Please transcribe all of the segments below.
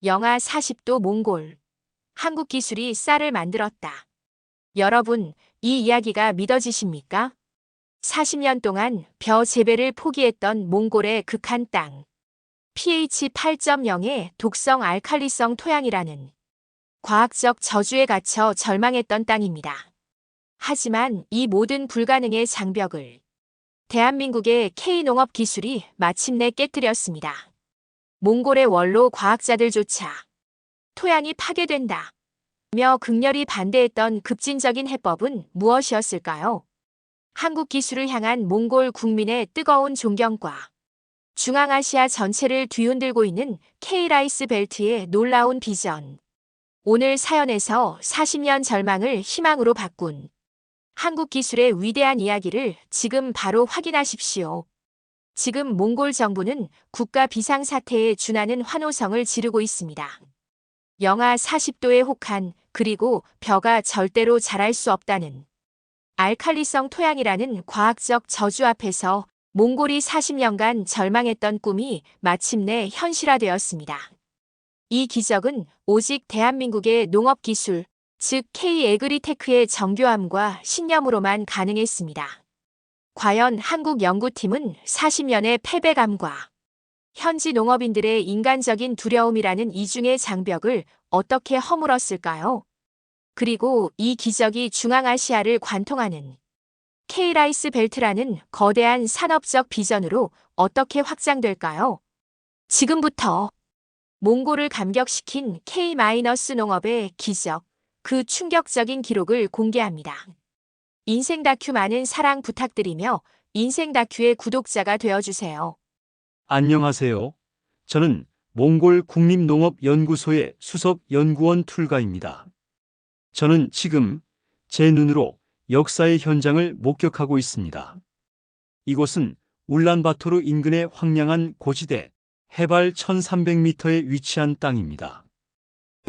영하 40도 몽골. 한국 기술이 쌀을 만들었다. 여러분, 이 이야기가 믿어지십니까? 40년 동안 벼 재배를 포기했던 몽골의 극한 땅. pH 8.0의 독성 알칼리성 토양이라는 과학적 저주에 갇혀 절망했던 땅입니다. 하지만 이 모든 불가능의 장벽을 대한민국의 K농업 기술이 마침내 깨뜨렸습니다. 몽골의 원로 과학자들조차 토양이 파괴된다 며 극렬히 반대했던 급진적인 해법은 무엇이었을까요? 한국 기술을 향한 몽골 국민의 뜨거운 존경과 중앙아시아 전체를 뒤흔들고 있는 K라이스 벨트의 놀라운 비전. 오늘 사연에서 40년 절망을 희망으로 바꾼 한국 기술의 위대한 이야기를 지금 바로 확인하십시오. 지금 몽골 정부는 국가 비상사태에 준하는 환호성을 지르고 있습니다. 영하 40도의 혹한, 그리고 벼가 절대로 자랄 수 없다는 알칼리성 토양이라는 과학적 저주 앞에서 몽골이 40년간 절망했던 꿈이 마침내 현실화되었습니다. 이 기적은 오직 대한민국의 농업기술, 즉 K-에그리테크의 정교함과 신념으로만 가능했습니다. 과연 한국 연구팀은 40년의 패배감과 현지 농업인들의 인간적인 두려움이라는 이중의 장벽을 어떻게 허물었을까요? 그리고 이 기적이 중앙아시아를 관통하는 K라이스 벨트라는 거대한 산업적 비전으로 어떻게 확장될까요? 지금부터 몽골을 감격시킨 K-농업의 기적, 그 충격적인 기록을 공개합니다. 인생 다큐 많은 사랑 부탁드리며 인생 다큐의 구독자가 되어주세요. 안녕하세요. 저는 몽골 국립농업연구소의 수석 연구원 툴가입니다. 저는 지금 제 눈으로 역사의 현장을 목격하고 있습니다. 이곳은 울란바토르 인근의 황량한 고지대, 해발 1300m에 위치한 땅입니다.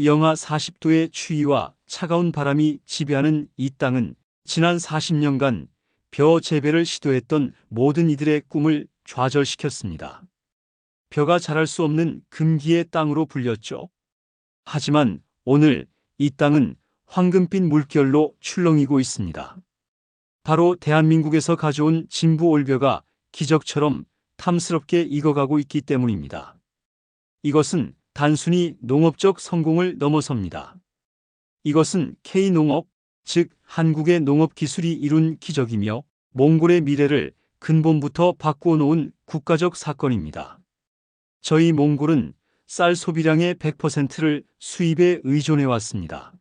영하 40도의 추위와 차가운 바람이 지배하는 이 땅은 지난 40년간 벼 재배를 시도했던 모든 이들의 꿈을 좌절시켰습니다. 벼가 자랄 수 없는 금기의 땅으로 불렸죠. 하지만 오늘 이 땅은 황금빛 물결로 출렁이고 있습니다. 바로 대한민국에서 가져온 진부 올벼가 기적처럼 탐스럽게 익어가고 있기 때문입니다. 이것은 단순히 농업적 성공을 넘어섭니다. 이것은 K농업, 즉 한국의 농업 기술이 이룬 기적이며 몽골의 미래를 근본부터 바꾸어 놓은 국가적 사건입니다. 저희 몽골은 쌀 소비량의 100%를 수입에 의존해 왔습니다.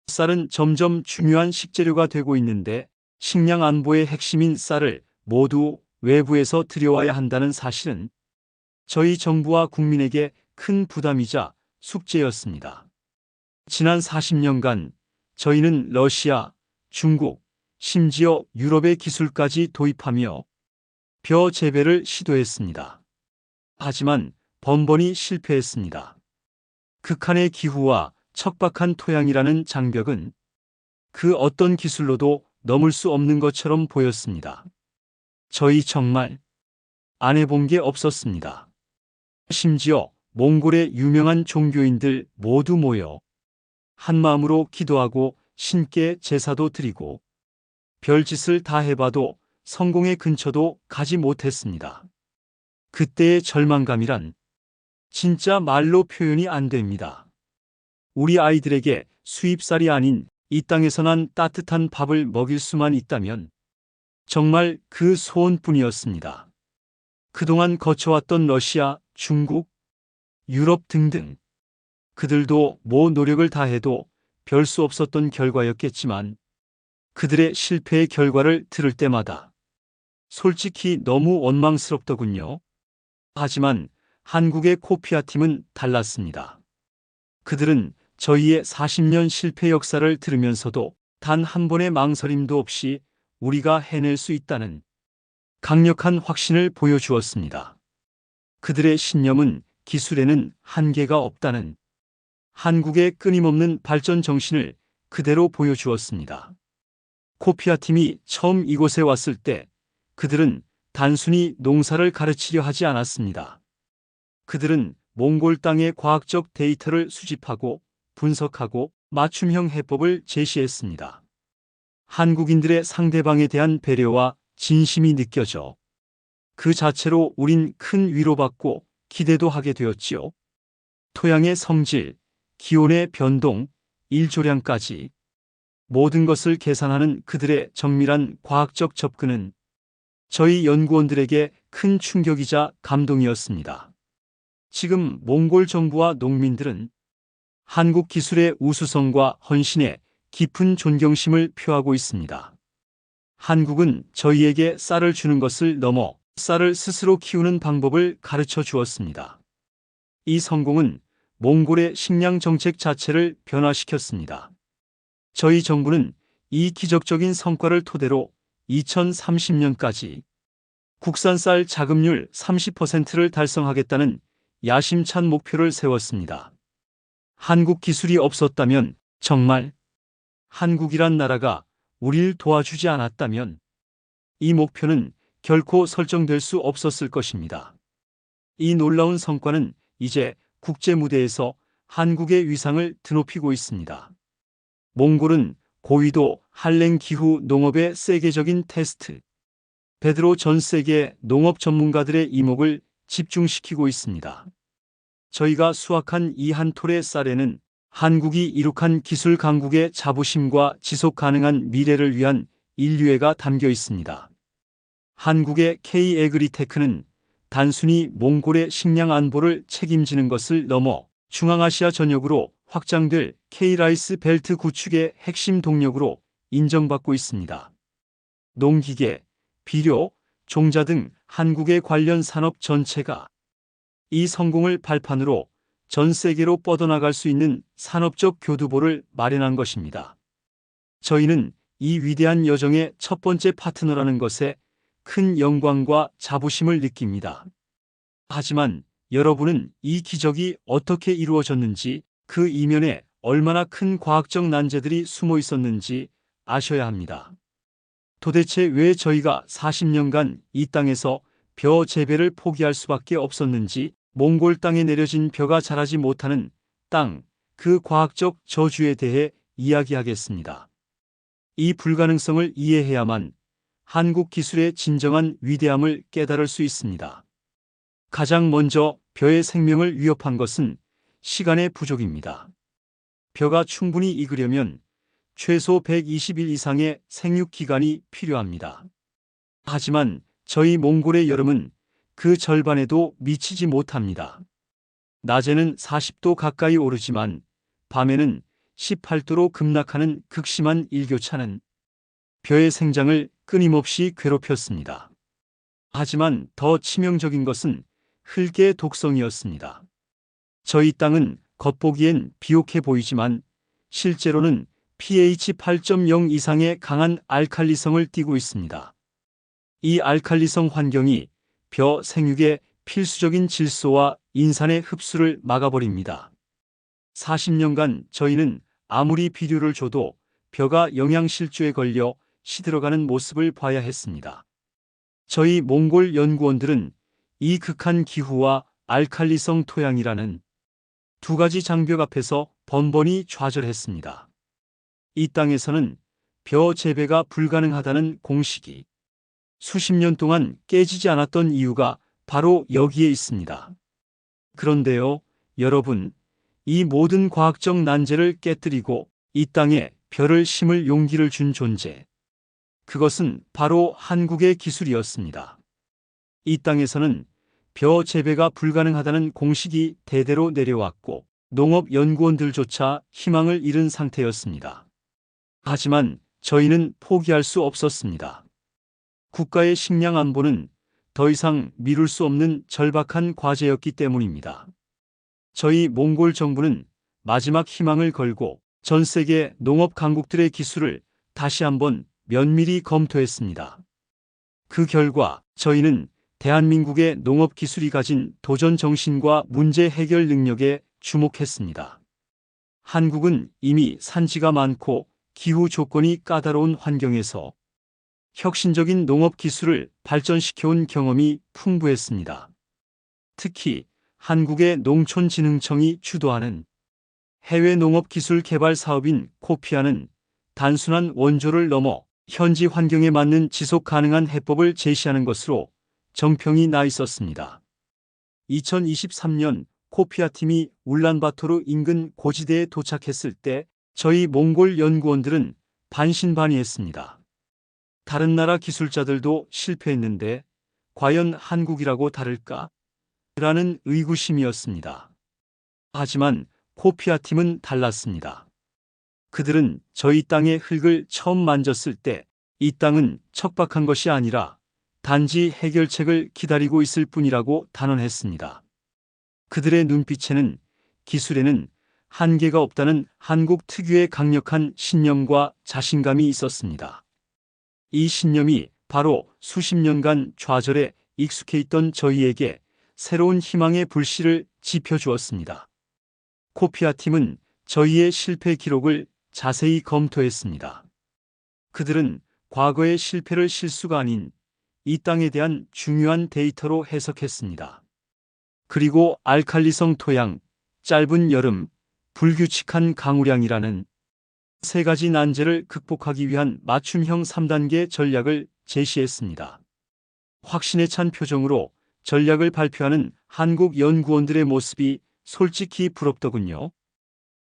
쌀은 점점 중요한 식재료가 되고 있는데 식량 안보의 핵심인 쌀을 모두 외부에서 들여와야 한다는 사실은 저희 정부와 국민에게 큰 부담이자 숙제였습니다. 지난 40년간 저희는 러시아, 중국, 심지어 유럽의 기술까지 도입하며 벼 재배를 시도했습니다. 하지만 번번이 실패했습니다. 극한의 기후와 척박한 토양이라는 장벽은 그 어떤 기술로도 넘을 수 없는 것처럼 보였습니다. 저희 정말 안 해본 게 없었습니다. 심지어 몽골의 유명한 종교인들 모두 모여 한마음으로 기도하고 신께 제사도 드리고 별짓을 다 해봐도 성공의 근처도 가지 못했습니다. 그때의 절망감이란 진짜 말로 표현이 안 됩니다. 우리 아이들에게 수입쌀이 아닌 이 땅에서 난 따뜻한 밥을 먹일 수만 있다면 정말 그 소원뿐이었습니다. 그동안 거쳐왔던 러시아, 중국, 유럽 등등 그들도 뭐 노력을 다해도 별 수 없었던 결과였겠지만 그들의 실패의 결과를 들을 때마다 솔직히 너무 원망스럽더군요. 하지만 한국의 코피아 팀은 달랐습니다. 그들은 저희의 40년 실패 역사를 들으면서도 단 한 번의 망설임도 없이 우리가 해낼 수 있다는 강력한 확신을 보여주었습니다. 그들의 신념은 기술에는 한계가 없다는 한국의 끊임없는 발전 정신을 그대로 보여주었습니다. 코피아 팀이 처음 이곳에 왔을 때 그들은 단순히 농사를 가르치려 하지 않았습니다. 그들은 몽골 땅의 과학적 데이터를 수집하고 분석하고 맞춤형 해법을 제시했습니다. 한국인들의 상대방에 대한 배려와 진심이 느껴져 그 자체로 우린 큰 위로받고 기대도 하게 되었지요. 토양의 성질, 기온의 변동, 일조량까지 모든 것을 계산하는 그들의 정밀한 과학적 접근은 저희 연구원들에게 큰 충격이자 감동이었습니다. 지금 몽골 정부와 농민들은 한국 기술의 우수성과 헌신에 깊은 존경심을 표하고 있습니다. 한국은 저희에게 쌀을 주는 것을 넘어 쌀을 스스로 키우는 방법을 가르쳐 주었습니다. 이 성공은 몽골의 식량 정책 자체를 변화시켰습니다. 저희 정부는 이 기적적인 성과를 토대로 2030년까지 국산 쌀 자급률 30%를 달성하겠다는 야심찬 목표를 세웠습니다. 한국 기술이 없었다면, 정말 한국이란 나라가 우리를 도와주지 않았다면 이 목표는 결코 설정될 수 없었을 것입니다. 이 놀라운 성과는 이제 국제 무대에서 한국의 위상을 드높이고 있습니다. 몽골은 고위도 한랭 기후 농업의 세계적인 테스트 베드로 전 세계 농업 전문가들의 이목을 집중시키고 있습니다. 저희가 수확한 이 한 톨의 쌀에는 한국이 이룩한 기술 강국의 자부심과 지속 가능한 미래를 위한 인류애가 담겨 있습니다. 한국의 K-애그리테크는 단순히 몽골의 식량 안보를 책임지는 것을 넘어 중앙아시아 전역으로 확장될 K-라이스 벨트 구축의 핵심 동력으로 인정받고 있습니다. 농기계, 비료, 종자 등 한국의 관련 산업 전체가 이 성공을 발판으로 전 세계로 뻗어나갈 수 있는 산업적 교두보를 마련한 것입니다. 저희는 이 위대한 여정의 첫 번째 파트너라는 것에 큰 영광과 자부심을 느낍니다. 하지만 여러분은 이 기적이 어떻게 이루어졌는지, 그 이면에 얼마나 큰 과학적 난제들이 숨어 있었는지 아셔야 합니다. 도대체 왜 저희가 40년간 이 땅에서 벼 재배를 포기할 수밖에 없었는지, 몽골 땅에 내려진 벼가 자라지 못하는 땅, 그 과학적 저주에 대해 이야기하겠습니다. 이 불가능성을 이해해야만 한국 기술의 진정한 위대함을 깨달을 수 있습니다. 가장 먼저 벼의 생명을 위협한 것은 시간의 부족입니다. 벼가 충분히 익으려면 최소 120일 이상의 생육 기간이 필요합니다. 하지만 저희 몽골의 여름은 그 절반에도 미치지 못합니다. 낮에는 40도 가까이 오르지만 밤에는 18도로 급락하는 극심한 일교차는 벼의 생장을 끊임없이 괴롭혔습니다. 하지만 더 치명적인 것은 흙의 독성이었습니다. 저희 땅은 겉보기엔 비옥해 보이지만 실제로는 pH 8.0 이상의 강한 알칼리성을 띠고 있습니다. 이 알칼리성 환경이 벼 생육의 필수적인 질소와 인산의 흡수를 막아버립니다. 40년간 저희는 아무리 비료를 줘도 벼가 영양실조에 걸려 시들어가는 모습을 봐야 했습니다. 저희 몽골 연구원들은 이 극한 기후와 알칼리성 토양이라는 두 가지 장벽 앞에서 번번이 좌절했습니다. 이 땅에서는 벼 재배가 불가능하다는 공식이 수십 년 동안 깨지지 않았던 이유가 바로 여기에 있습니다. 그런데요, 여러분, 이 모든 과학적 난제를 깨뜨리고 이 땅에 벼를 심을 용기를 준 존재, 그것은 바로 한국의 기술이었습니다. 이 땅에서는 벼 재배가 불가능하다는 공식이 대대로 내려왔고 농업연구원들조차 희망을 잃은 상태였습니다. 하지만 저희는 포기할 수 없었습니다. 국가의 식량 안보는 더 이상 미룰 수 없는 절박한 과제였기 때문입니다. 저희 몽골 정부는 마지막 희망을 걸고 전 세계 농업 강국들의 기술을 다시 한번 면밀히 검토했습니다. 그 결과 저희는 대한민국의 농업 기술이 가진 도전 정신과 문제 해결 능력에 주목했습니다. 한국은 이미 산지가 많고 기후 조건이 까다로운 환경에서 혁신적인 농업 기술을 발전시켜온 경험이 풍부했습니다. 특히 한국의 농촌진흥청이 주도하는 해외 농업기술 개발 사업인 코피아는 단순한 원조를 넘어 현지 환경에 맞는 지속 가능한 해법을 제시하는 것으로 정평이 나 있었습니다. 2023년 코피아 팀이 울란바토르 인근 고지대에 도착했을 때 저희 몽골 연구원들은 반신반의했습니다. 다른 나라 기술자들도 실패했는데 과연 한국이라고 다를까? 라는 의구심이었습니다. 하지만 코피아 팀은 달랐습니다. 그들은 저희 땅의 흙을 처음 만졌을 때 이 땅은 척박한 것이 아니라 단지 해결책을 기다리고 있을 뿐이라고 단언했습니다. 그들의 눈빛에는 기술에는 한계가 없다는 한국 특유의 강력한 신념과 자신감이 있었습니다. 이 신념이 바로 수십 년간 좌절에 익숙해 있던 저희에게 새로운 희망의 불씨를 지펴주었습니다. 코피아 팀은 저희의 실패 기록을 자세히 검토했습니다. 그들은 과거의 실패를 실수가 아닌 이 땅에 대한 중요한 데이터로 해석했습니다. 그리고 알칼리성 토양, 짧은 여름, 불규칙한 강우량이라는 세 가지 난제를 극복하기 위한 맞춤형 3단계 전략을 제시했습니다. 확신에 찬 표정으로 전략을 발표하는 한국 연구원들의 모습이 솔직히 부럽더군요.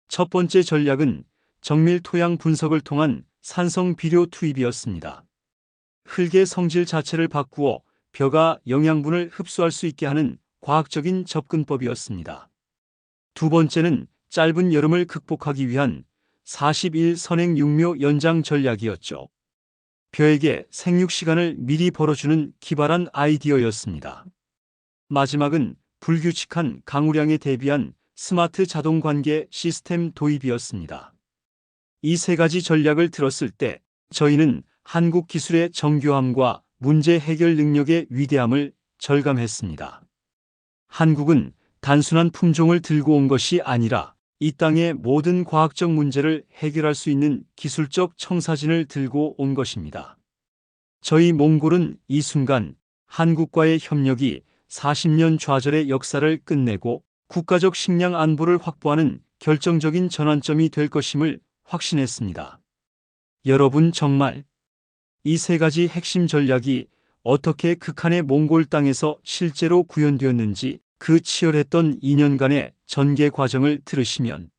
첫 번째 전략은 정밀 토양 분석을 통한 산성 비료 투입이었습니다. 흙의 성질 자체를 바꾸어 벼가 영양분을 흡수할 수 있게 하는 과학적인 접근법이었습니다. 두 번째는 짧은 여름을 극복하기 위한 40일 선행 육묘 연장 전략이었죠. 벼에게 생육 시간을 미리 벌어주는 기발한 아이디어였습니다. 마지막은 불규칙한 강우량에 대비한 스마트 자동 관계 시스템 도입이었습니다. 이 세 가지 전략을 들었을 때 저희는 한국 기술의 정교함과 문제 해결 능력의 위대함을 절감했습니다. 한국은 단순한 품종을 들고 온 것이 아니라 이 땅의 모든 과학적 문제를 해결할 수 있는 기술적 청사진을 들고 온 것입니다. 저희 몽골은 이 순간 한국과의 협력이 40년 좌절의 역사를 끝내고 국가적 식량 안보를 확보하는 결정적인 전환점이 될 것임을 확신했습니다. 여러분 정말 이 세 가지 핵심 전략이 어떻게 극한의 몽골 땅에서 실제로 구현되었는지 그 치열했던 2년간의 전개 과정을 들으시면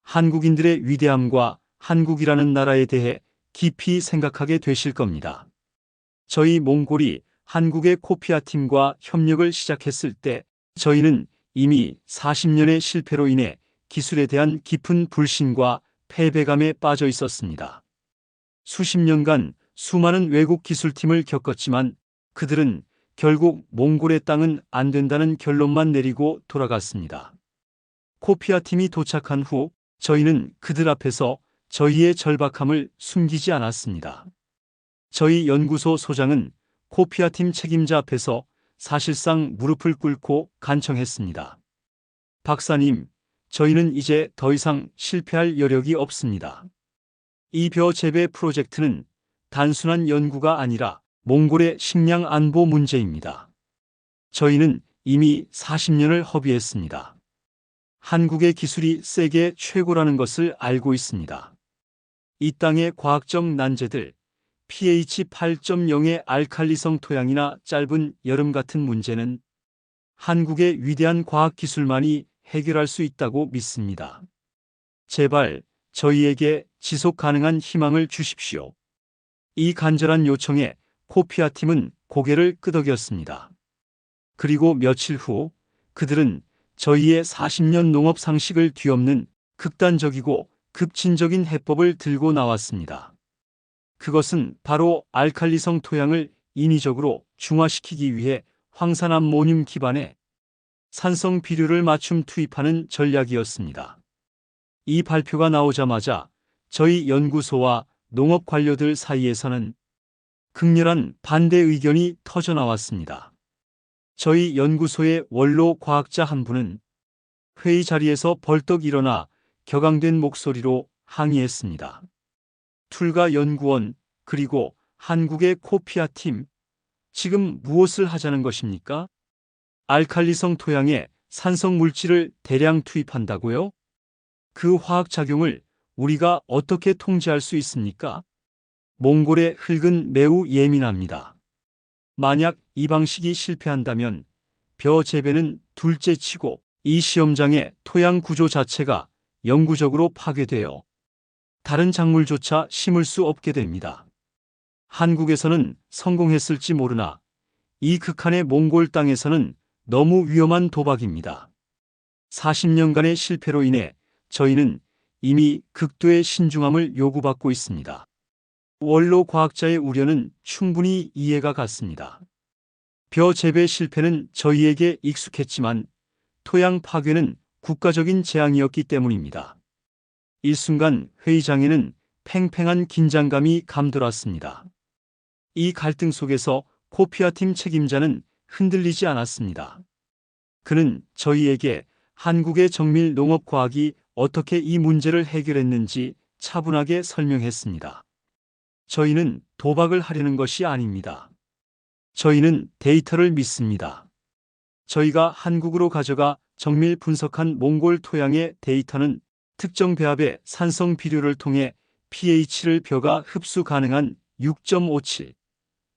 한국인들의 위대함과 한국이라는 나라에 대해 깊이 생각하게 되실 겁니다. 저희 몽골이 한국의 코피아 팀과 협력을 시작했을 때 저희는 이미 40년의 실패로 인해 기술에 대한 깊은 불신과 패배감에 빠져 있었습니다. 수십 년간 수많은 외국 기술팀을 겪었지만 그들은 결국 몽골의 땅은 안 된다는 결론만 내리고 돌아갔습니다. 코피아 팀이 도착한 후 저희는 그들 앞에서 저희의 절박함을 숨기지 않았습니다. 저희 연구소 소장은 코피아 팀 책임자 앞에서 사실상 무릎을 꿇고 간청했습니다. 박사님, 저희는 이제 더 이상 실패할 여력이 없습니다. 이 벼 재배 프로젝트는 단순한 연구가 아니라 몽골의 식량 안보 문제입니다. 저희는 이미 40년을 허비했습니다. 한국의 기술이 세계 최고라는 것을 알고 있습니다. 이 땅의 과학적 난제들, pH 8.0의 알칼리성 토양이나 짧은 여름 같은 문제는 한국의 위대한 과학기술만이 해결할 수 있다고 믿습니다. 제발 저희에게 지속 가능한 희망을 주십시오. 이 간절한 요청에 코피아 팀은 고개를 끄덕였습니다. 그리고 며칠 후 그들은 저희의 40년 농업 상식을 뒤엎는 극단적이고 급진적인 해법을 들고 나왔습니다. 그것은 바로 알칼리성 토양을 인위적으로 중화시키기 위해 황산암모늄 기반의 산성 비료를 맞춤 투입하는 전략이었습니다. 이 발표가 나오자마자 저희 연구소와 농업 관료들 사이에서는 극렬한 반대 의견이 터져나왔습니다. 저희 연구소의 원로 과학자 한 분은 회의 자리에서 벌떡 일어나 격앙된 목소리로 항의했습니다. 툴가 연구원, 그리고 한국의 코피아 팀, 지금 무엇을 하자는 것입니까? 알칼리성 토양에 산성 물질을 대량 투입한다고요? 그 화학작용을 우리가 어떻게 통제할 수 있습니까? 몽골의 흙은 매우 예민합니다. 만약 이 방식이 실패한다면 벼 재배는 둘째치고 이 시험장의 토양 구조 자체가 영구적으로 파괴되어 다른 작물조차 심을 수 없게 됩니다. 한국에서는 성공했을지 모르나 이 극한의 몽골 땅에서는 너무 위험한 도박입니다. 40년간의 실패로 인해 저희는 이미 극도의 신중함을 요구받고 있습니다. 원로 과학자의 우려는 충분히 이해가 갔습니다. 벼 재배 실패는 저희에게 익숙했지만 토양 파괴는 국가적인 재앙이었기 때문입니다. 일순간 회의장에는 팽팽한 긴장감이 감돌았습니다. 이 갈등 속에서 코피아 팀 책임자는 흔들리지 않았습니다. 그는 저희에게 한국의 정밀 농업과학이 어떻게 이 문제를 해결했는지 차분하게 설명했습니다. 저희는 도박을 하려는 것이 아닙니다. 저희는 데이터를 믿습니다. 저희가 한국으로 가져가 정밀 분석한 몽골 토양의 데이터는 특정 배합의 산성 비료를 통해 pH를 벼가 흡수 가능한 6.57,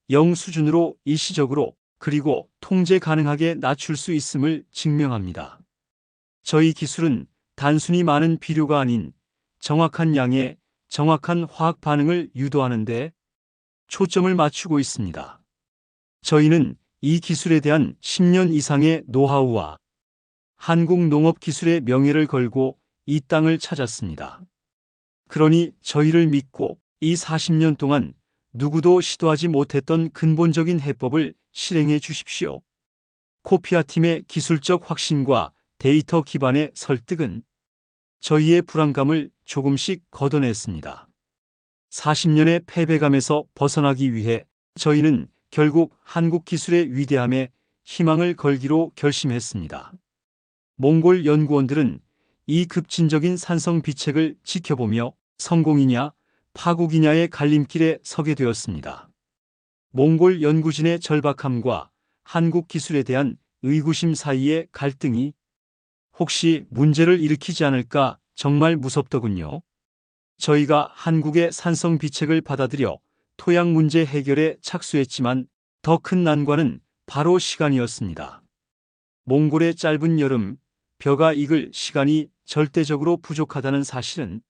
0 수준으로 일시적으로 그리고 통제 가능하게 낮출 수 있음을 증명합니다. 저희 기술은 단순히 많은 비료가 아닌 정확한 양의 정확한 화학 반응을 유도하는 데 초점을 맞추고 있습니다. 저희는 이 기술에 대한 10년 이상의 노하우와 한국 농업 기술의 명예를 걸고 이 땅을 찾았습니다. 그러니 저희를 믿고 이 40년 동안 누구도 시도하지 못했던 근본적인 해법을 실행해 주십시오. 코피아 팀의 기술적 확신과 데이터 기반의 설득은 저희의 불안감을 조금씩 걷어냈습니다. 40년의 패배감에서 벗어나기 위해 저희는 결국 한국 기술의 위대함에 희망을 걸기로 결심했습니다. 몽골 연구원들은 이 급진적인 산성 비책을 지켜보며 성공이냐 파국이냐의 갈림길에 서게 되었습니다. 몽골 연구진의 절박함과 한국 기술에 대한 의구심 사이의 갈등이 혹시 문제를 일으키지 않을까 정말 무섭더군요. 저희가 한국의 산성 비책을 받아들여 토양 문제 해결에 착수했지만 더 큰 난관은 바로 시간이었습니다. 몽골의 짧은 여름, 벼가 익을 시간이 절대적으로 부족하다는 사실은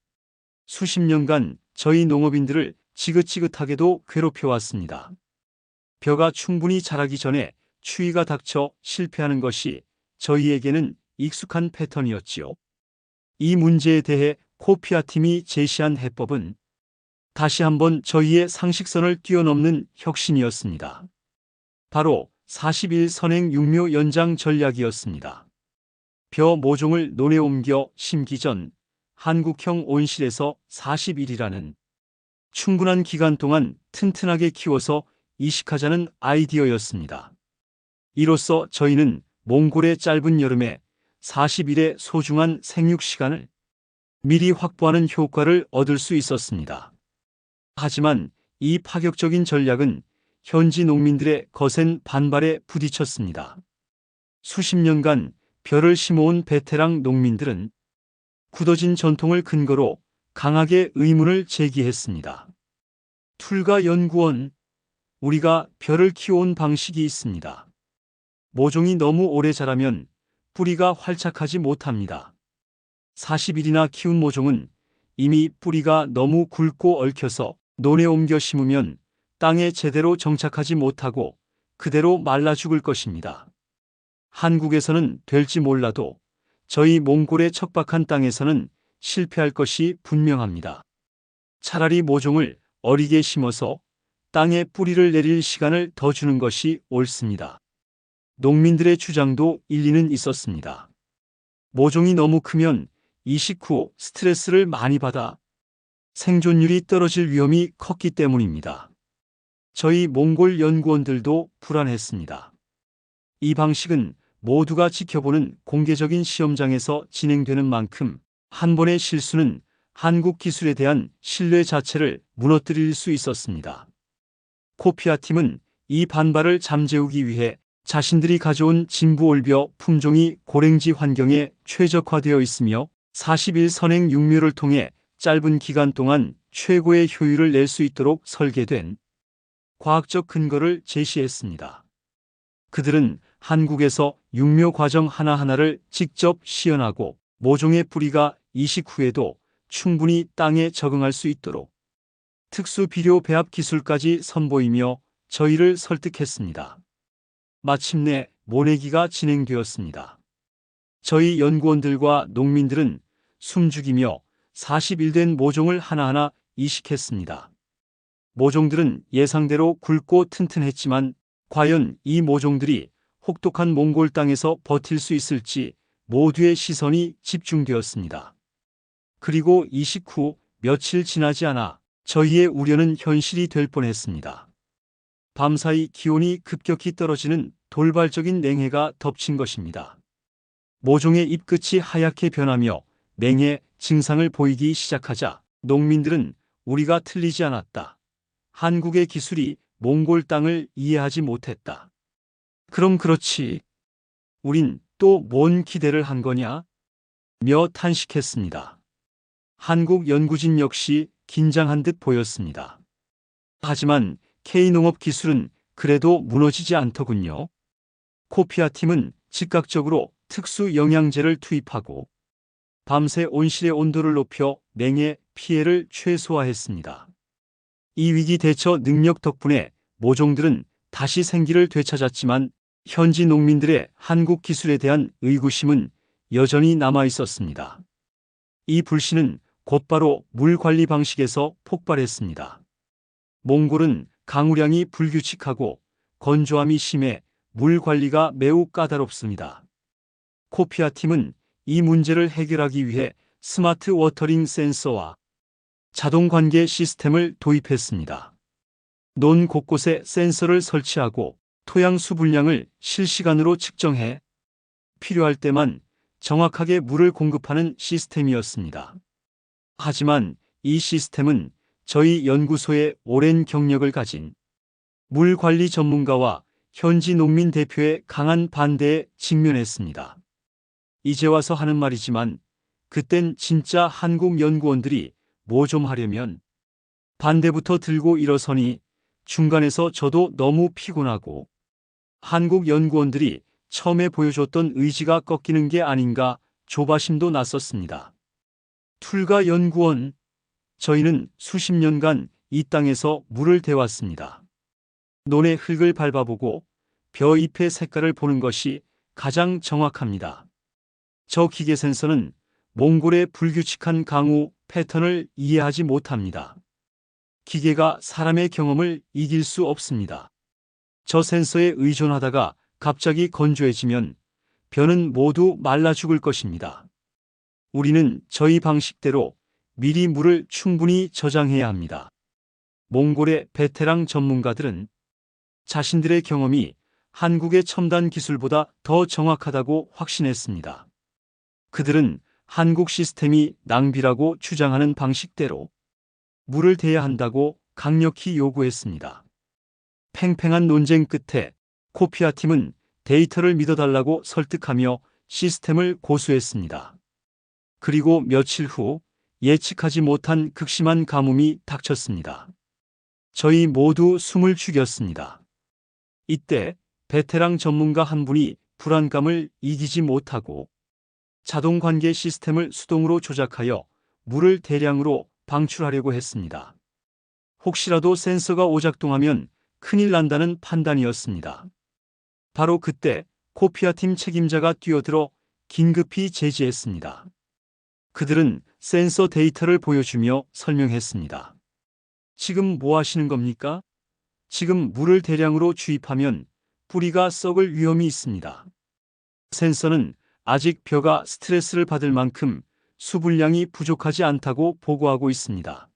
수십 년간 저희 농업인들을 지긋지긋하게도 괴롭혀왔습니다. 벼가 충분히 자라기 전에 추위가 닥쳐 실패하는 것이 저희에게는 익숙한 패턴이었지요. 이 문제에 대해 코피아 팀이 제시한 해법은 다시 한번 저희의 상식선을 뛰어넘는 혁신이었습니다. 바로 41 선행 육묘 연장 전략이었습니다. 벼 모종을 논에 옮겨 심기 전 한국형 온실에서 40일이라는 충분한 기간 동안 튼튼하게 키워서 이식하자는 아이디어였습니다. 이로써 저희는 몽골의 짧은 여름에 40일의 소중한 생육 시간을 미리 확보하는 효과를 얻을 수 있었습니다. 하지만 이 파격적인 전략은 현지 농민들의 거센 반발에 부딪혔습니다. 수십 년간 벼를 심어온 베테랑 농민들은 굳어진 전통을 근거로 강하게 의문을 제기했습니다. 툴가 연구원, 우리가 벼를 키워온 방식이 있습니다. 모종이 너무 오래 자라면 뿌리가 활착하지 못합니다. 40일이나 키운 모종은 이미 뿌리가 너무 굵고 얽혀서 논에 옮겨 심으면 땅에 제대로 정착하지 못하고 그대로 말라 죽을 것입니다. 한국에서는 될지 몰라도 저희 몽골의 척박한 땅에서는 실패할 것이 분명합니다. 차라리 모종을 어리게 심어서 땅에 뿌리를 내릴 시간을 더 주는 것이 옳습니다. 농민들의 주장도 일리는 있었습니다. 모종이 너무 크면 이식 후 스트레스를 많이 받아 생존율이 떨어질 위험이 컸기 때문입니다. 저희 몽골 연구원들도 불안했습니다. 이 방식은 모두가 지켜보는 공개적인 시험장에서 진행되는 만큼 한 번의 실수는 한국 기술에 대한 신뢰 자체를 무너뜨릴 수 있었습니다. 코피아 팀은 이 반발을 잠재우기 위해 자신들이 가져온 진부올벼 품종이 고랭지 환경에 최적화되어 있으며 41선행 육묘를 통해 짧은 기간 동안 최고의 효율을 낼 수 있도록 설계된 과학적 근거를 제시했습니다. 그들은 한국에서 육묘 과정 하나하나를 직접 시연하고 모종의 뿌리가 이식 후에도 충분히 땅에 적응할 수 있도록 특수 비료 배합 기술까지 선보이며 저희를 설득했습니다. 마침내 모내기가 진행되었습니다. 저희 연구원들과 농민들은 숨죽이며 41된 모종을 하나하나 이식했습니다. 모종들은 예상대로 굵고 튼튼했지만 과연 이 모종들이 혹독한 몽골 땅에서 버틸 수 있을지 모두의 시선이 집중되었습니다. 그리고 이식 후 며칠 지나지 않아 저희의 우려는 현실이 될 뻔했습니다. 밤사이 기온이 급격히 떨어지는 돌발적인 냉해가 덮친 것입니다. 모종의 잎끝이 하얗게 변하며 냉해 증상을 보이기 시작하자 농민들은 우리가 틀리지 않았다. 한국의 기술이 몽골 땅을 이해하지 못했다. 그럼 그렇지. 우린 또 뭔 기대를 한 거냐? 며 탄식했습니다. 한국 연구진 역시 긴장한 듯 보였습니다. 하지만 K농업 기술은 그래도 무너지지 않더군요. 코피아 팀은 즉각적으로 특수 영양제를 투입하고 밤새 온실의 온도를 높여 냉해 피해를 최소화했습니다. 이 위기 대처 능력 덕분에 모종들은 다시 생기를 되찾았지만 현지 농민들의 한국 기술에 대한 의구심은 여전히 남아 있었습니다. 이 불신은 곧바로 물 관리 방식에서 폭발했습니다. 몽골은 강우량이 불규칙하고 건조함이 심해 물 관리가 매우 까다롭습니다. 코피아 팀은 이 문제를 해결하기 위해 스마트 워터링 센서와 자동 관계 시스템을 도입했습니다. 논 곳곳에 센서를 설치하고 토양 수분량을 실시간으로 측정해 필요할 때만 정확하게 물을 공급하는 시스템이었습니다. 하지만 이 시스템은 저희 연구소의 오랜 경력을 가진 물 관리 전문가와 현지 농민 대표의 강한 반대에 직면했습니다. 이제 와서 하는 말이지만 그땐 진짜 한국 연구원들이 뭐 좀 하려면 반대부터 들고 일어서니 중간에서 저도 너무 피곤하고 한국 연구원들이 처음에 보여줬던 의지가 꺾이는 게 아닌가 조바심도 났었습니다. 툴가 연구원, 저희는 수십 년간 이 땅에서 물을 대왔습니다. 논의 흙을 밟아보고 벼 잎의 색깔을 보는 것이 가장 정확합니다. 저 기계 센서는 몽골의 불규칙한 강우 패턴을 이해하지 못합니다. 기계가 사람의 경험을 이길 수 없습니다. 저 센서에 의존하다가 갑자기 건조해지면 벼는 모두 말라 죽을 것입니다. 우리는 저희 방식대로 미리 물을 충분히 저장해야 합니다. 몽골의 베테랑 전문가들은 자신들의 경험이 한국의 첨단 기술보다 더 정확하다고 확신했습니다. 그들은 한국 시스템이 낭비라고 주장하는 방식대로 물을 대야 한다고 강력히 요구했습니다. 팽팽한 논쟁 끝에 코피아 팀은 데이터를 믿어달라고 설득하며 시스템을 고수했습니다. 그리고 며칠 후 예측하지 못한 극심한 가뭄이 닥쳤습니다. 저희 모두 숨을 죽였습니다. 이때 베테랑 전문가 한 분이 불안감을 이기지 못하고 자동 관계 시스템을 수동으로 조작하여 물을 대량으로 방출하려고 했습니다. 혹시라도 센서가 오작동하면 큰일 난다는 판단이었습니다. 바로 그때 코피아 팀 책임자가 뛰어들어 긴급히 제지했습니다. 그들은 센서 데이터를 보여주며 설명했습니다. 지금 뭐 하시는 겁니까? 지금 물을 대량으로 주입하면 뿌리가 썩을 위험이 있습니다. 센서는 아직 벼가 스트레스를 받을 만큼 수분량이 부족하지 않다고 보고하고 있습니다.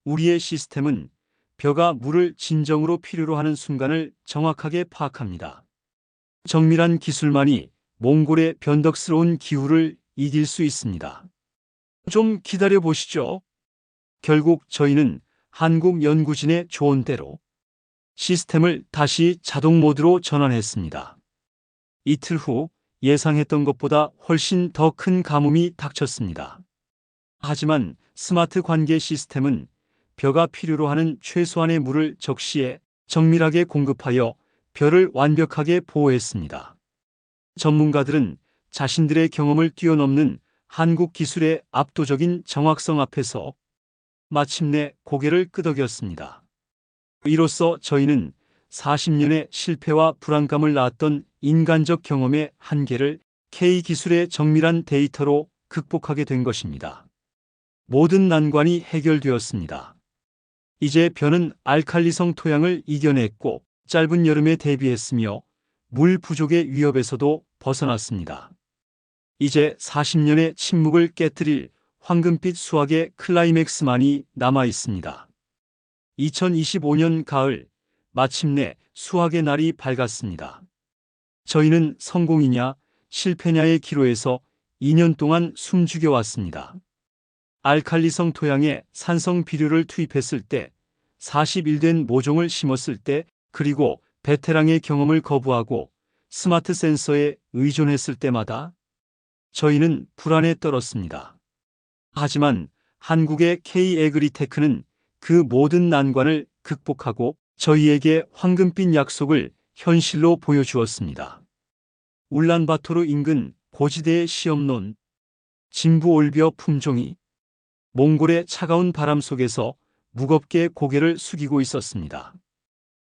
우리의 시스템은 벼가 물을 진정으로 필요로 하는 순간을 정확하게 파악합니다. 정밀한 기술만이 몽골의 변덕스러운 기후를 이길 수 있습니다. 좀 기다려 보시죠. 결국 저희는 한국 연구진의 조언대로 시스템을 다시 자동 모드로 전환했습니다. 이틀 후 예상했던 것보다 훨씬 더 큰 가뭄이 닥쳤습니다. 하지만 스마트 관계 시스템은 벼가 필요로 하는 최소한의 물을 적시에 정밀하게 공급하여 벼를 완벽하게 보호했습니다. 전문가들은 자신들의 경험을 뛰어넘는 한국 기술의 압도적인 정확성 앞에서 마침내 고개를 끄덕였습니다. 이로써 저희는 40년의 실패와 불안감을 낳았던 인간적 경험의 한계를 K기술의 정밀한 데이터로 극복하게 된 것입니다. 모든 난관이 해결되었습니다. 이제 벼는 알칼리성 토양을 이겨냈고 짧은 여름에 대비했으며 물 부족의 위협에서도 벗어났습니다. 이제 40년의 침묵을 깨뜨릴 황금빛 수확의 클라이맥스만이 남아 있습니다. 2025년 가을, 마침내 수확의 날이 밝았습니다. 저희는 성공이냐 실패냐의 기로에서 2년 동안 숨죽여 왔습니다. 알칼리성 토양에 산성 비료를 투입했을 때, 41된 모종을 심었을 때, 그리고 베테랑의 경험을 거부하고 스마트 센서에 의존했을 때마다 저희는 불안에 떨었습니다. 하지만 한국의 K-애그리테크는 그 모든 난관을 극복하고 저희에게 황금빛 약속을 현실로 보여주었습니다. 울란바토르 인근 고지대의 시험론, 진부올벼 품종이 몽골의 차가운 바람 속에서 무겁게 고개를 숙이고 있었습니다.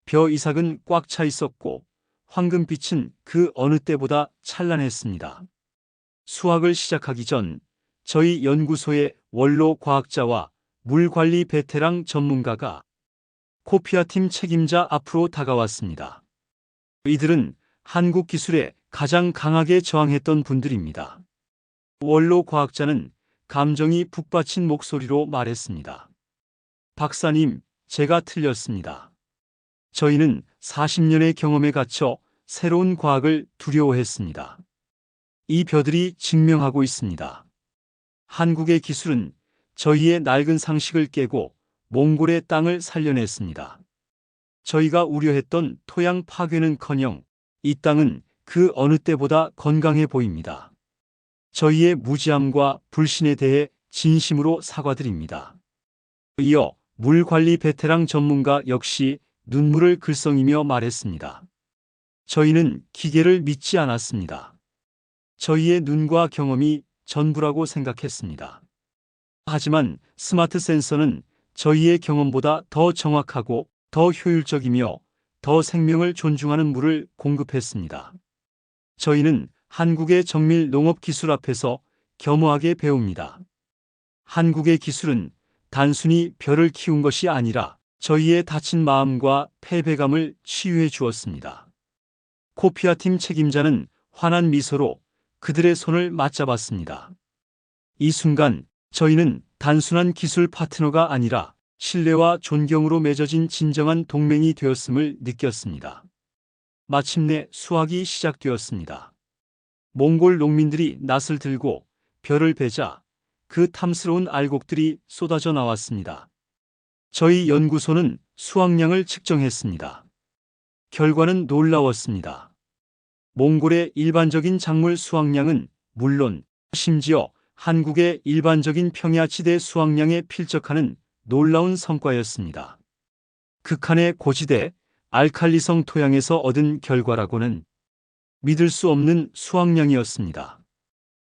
벼 이삭은 꽉 차 있었고 황금빛은 그 어느 때보다 찬란했습니다. 수확을 시작하기 전 저희 연구소의 원로 과학자와 물관리 베테랑 전문가가 코피아팀 책임자 앞으로 다가왔습니다. 이들은 한국 기술에 가장 강하게 저항했던 분들입니다. 원로 과학자는 감정이 북받친 목소리로 말했습니다. 박사님, 제가 틀렸습니다. 저희는 40년의 경험에 갇혀 새로운 과학을 두려워했습니다. 이 벼들이 증명하고 있습니다. 한국의 기술은 저희의 낡은 상식을 깨고 몽골의 땅을 살려냈습니다. 저희가 우려했던 토양 파괴는커녕 이 땅은 그 어느 때보다 건강해 보입니다. 저희의 무지함과 불신에 대해 진심으로 사과드립니다. 이어 물관리 베테랑 전문가 역시 눈물을 글썽이며 말했습니다. 저희는 기계를 믿지 않았습니다. 저희의 눈과 경험이 전부라고 생각했습니다. 하지만 스마트 센서는 저희의 경험보다 더 정확하고 더 효율적이며 더 생명을 존중하는 물을 공급했습니다. 저희는 한국의 정밀 농업 기술 앞에서 겸허하게 배웁니다. 한국의 기술은 단순히 벼를 키운 것이 아니라 저희의 다친 마음과 패배감을 치유해 주었습니다. 코피아팀 책임자는 환한 미소로 그들의 손을 맞잡았습니다. 이 순간 저희는 단순한 기술 파트너가 아니라 신뢰와 존경으로 맺어진 진정한 동맹이 되었음을 느꼈습니다. 마침내 수확이 시작되었습니다. 몽골 농민들이 낫을 들고 벼를 베자 그 탐스러운 알곡들이 쏟아져 나왔습니다. 저희 연구소는 수확량을 측정했습니다. 결과는 놀라웠습니다. 몽골의 일반적인 작물 수확량은 물론 심지어 한국의 일반적인 평야지대 수확량에 필적하는 놀라운 성과였습니다. 극한의 고지대, 알칼리성 토양에서 얻은 결과라고는 믿을 수 없는 수확량이었습니다.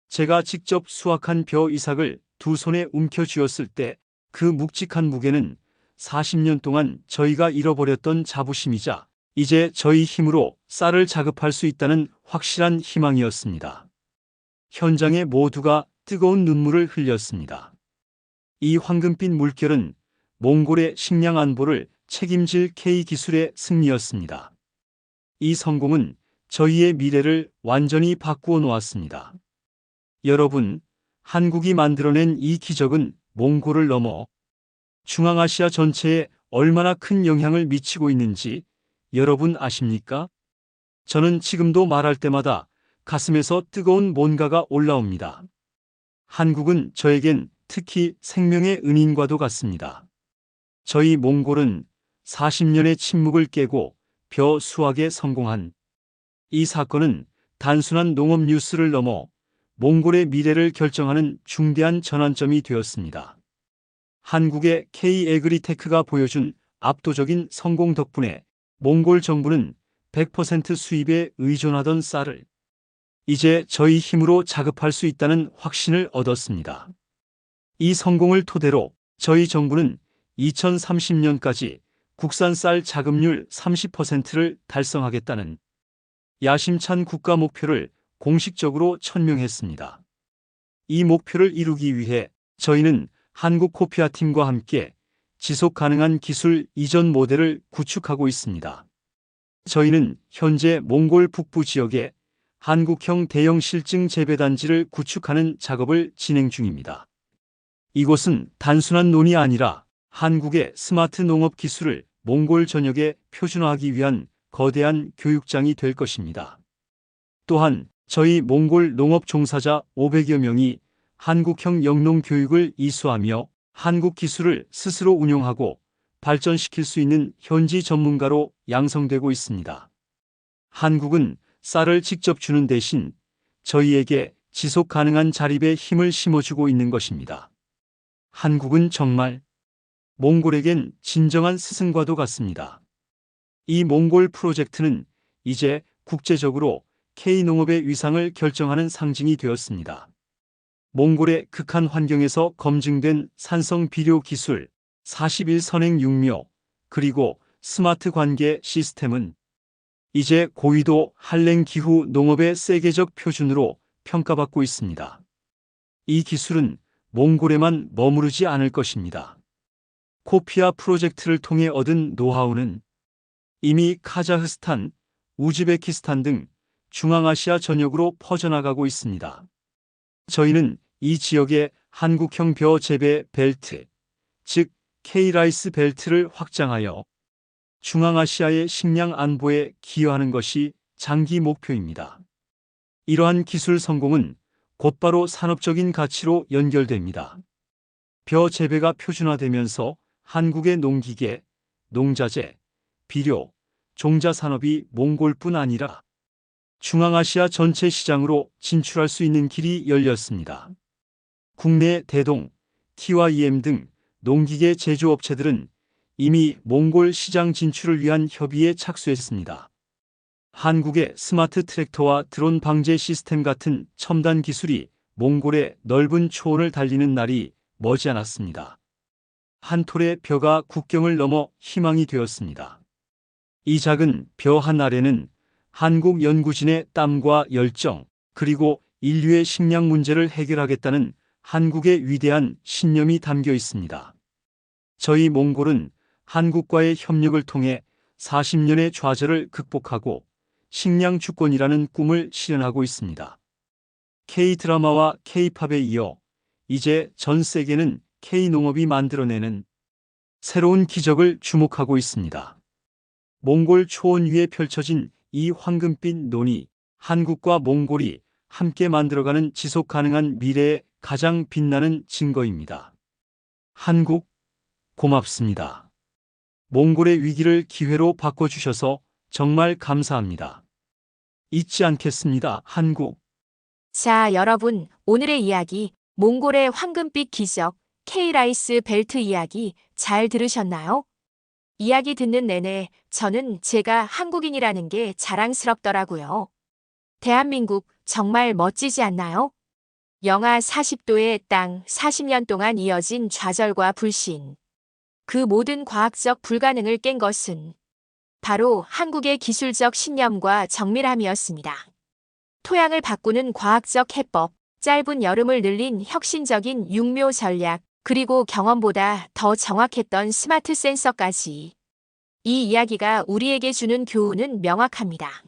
제가 직접 수확한 벼 이삭을 두 손에 움켜쥐었을 때 그 묵직한 무게는 40년 동안 저희가 잃어버렸던 자부심이자 이제 저희 힘으로 쌀을 자급할 수 있다는 확실한 희망이었습니다. 현장의 모두가 뜨거운 눈물을 흘렸습니다. 이 황금빛 물결은 몽골의 식량 안보를 책임질 K기술의 승리였습니다. 이 성공은 저희의 미래를 완전히 바꾸어 놓았습니다. 여러분, 한국이 만들어낸 이 기적은 몽골을 넘어 중앙아시아 전체에 얼마나 큰 영향을 미치고 있는지 여러분 아십니까? 저는 지금도 말할 때마다 가슴에서 뜨거운 뭔가가 올라옵니다. 한국은 저에겐 특히 생명의 은인과도 같습니다. 저희 몽골은 40년의 침묵을 깨고 벼 수확에 성공한 이 사건은 단순한 농업 뉴스를 넘어 몽골의 미래를 결정하는 중대한 전환점이 되었습니다. 한국의 K-애그리테크가 보여준 압도적인 성공 덕분에 몽골 정부는 100% 수입에 의존하던 쌀을 이제 저희 힘으로 자급할 수 있다는 확신을 얻었습니다. 이 성공을 토대로 저희 정부는 2030년까지 국산 쌀 자급률 30%를 달성하겠다는 야심찬 국가 목표를 공식적으로 천명했습니다. 이 목표를 이루기 위해 저희는 한국 코피아팀과 함께 지속 가능한 기술 이전 모델을 구축하고 있습니다. 저희는 현재 몽골 북부 지역에 한국형 대형 실증 재배단지를 구축하는 작업을 진행 중입니다. 이곳은 단순한 논이 아니라 한국의 스마트 농업 기술을 몽골 전역에 표준화하기 위한 거대한 교육장이 될 것입니다. 또한 저희 몽골 농업 종사자 500여 명이 한국형 영농 교육을 이수하며 한국 기술을 스스로 운용하고 발전시킬 수 있는 현지 전문가로 양성되고 있습니다. 한국은 쌀을 직접 주는 대신 저희에게 지속 가능한 자립에 힘을 심어주고 있는 것입니다. 한국은 정말 몽골에겐 진정한 스승과도 같습니다. 이 몽골 프로젝트는 이제 국제적으로 K농업의 위상을 결정하는 상징이 되었습니다. 몽골의 극한 환경에서 검증된 산성 비료 기술, 41선행 육묘, 그리고 스마트 관계 시스템은 이제 고위도 한랭 기후 농업의 세계적 표준으로 평가받고 있습니다. 이 기술은 몽골에만 머무르지 않을 것입니다. 코피아 프로젝트를 통해 얻은 노하우는 이미 카자흐스탄, 우즈베키스탄 등 중앙아시아 전역으로 퍼져나가고 있습니다. 저희는 이 지역의 한국형 벼 재배 벨트, 즉 K-라이스 벨트를 확장하여 중앙아시아의 식량 안보에 기여하는 것이 장기 목표입니다. 이러한 기술 성공은 곧바로 산업적인 가치로 연결됩니다. 벼 재배가 표준화되면서 한국의 농기계, 농자재, 비료, 종자 산업이 몽골뿐 아니라 중앙아시아 전체 시장으로 진출할 수 있는 길이 열렸습니다. 국내 대동, TYM 등 농기계 제조업체들은 이미 몽골 시장 진출을 위한 협의에 착수했습니다. 한국의 스마트 트랙터와 드론 방제 시스템 같은 첨단 기술이 몽골의 넓은 초원을 달리는 날이 머지않았습니다. 한 톨의 벼가 국경을 넘어 희망이 되었습니다. 이 작은 벼 한 알에는 한국 연구진의 땀과 열정, 그리고 인류의 식량 문제를 해결하겠다는 한국의 위대한 신념이 담겨 있습니다. 저희 몽골은 한국과의 협력을 통해 40년의 좌절을 극복하고 식량 주권이라는 꿈을 실현하고 있습니다. K-드라마와 K-팝에 이어 이제 전 세계는 K-농업이 만들어내는 새로운 기적을 주목하고 있습니다. 몽골 초원 위에 펼쳐진 이 황금빛 논이 한국과 몽골이 함께 만들어가는 지속 가능한 미래의 가장 빛나는 증거입니다. 한국, 고맙습니다. 몽골의 위기를 기회로 바꿔주셔서 정말 감사합니다. 잊지 않겠습니다. 한국. 자, 여러분, 오늘의 이야기, 몽골의 황금빛 기적, K-라이스 벨트 이야기 잘 들으셨나요? 이야기 듣는 내내 저는 제가 한국인이라는 게 자랑스럽더라고요. 대한민국 정말 멋지지 않나요? 영하 40도의 땅 40년 동안 이어진 좌절과 불신. 그 모든 과학적 불가능을 깬 것은 바로 한국의 기술적 신념과 정밀함이었습니다. 토양을 바꾸는 과학적 해법, 짧은 여름을 늘린 혁신적인 육묘 전략, 그리고 경험보다 더 정확했던 스마트 센서까지. 이 이야기가 우리에게 주는 교훈은 명확합니다.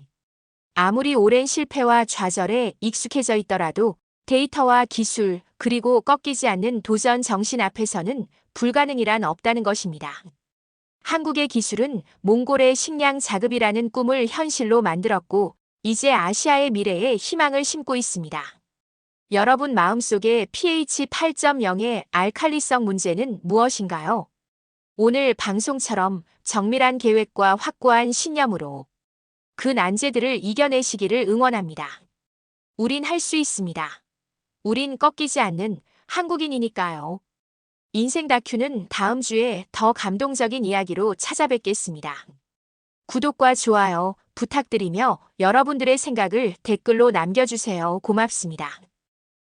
아무리 오랜 실패와 좌절에 익숙해져 있더라도 데이터와 기술, 그리고 꺾이지 않는 도전 정신 앞에서는 불가능이란 없다는 것입니다. 한국의 기술은 몽골의 식량 자급이라는 꿈을 현실로 만들었고, 이제 아시아의 미래에 희망을 심고 있습니다. 여러분 마음속에 pH 8.0의 알칼리성 문제는 무엇인가요? 오늘 방송처럼 정밀한 계획과 확고한 신념으로 그 난제들을 이겨내시기를 응원합니다. 우린 할 수 있습니다. 우린 꺾이지 않는 한국인이니까요. 인생 다큐는 다음 주에 더 감동적인 이야기로 찾아뵙겠습니다. 구독과 좋아요 부탁드리며 여러분들의 생각을 댓글로 남겨주세요. 고맙습니다.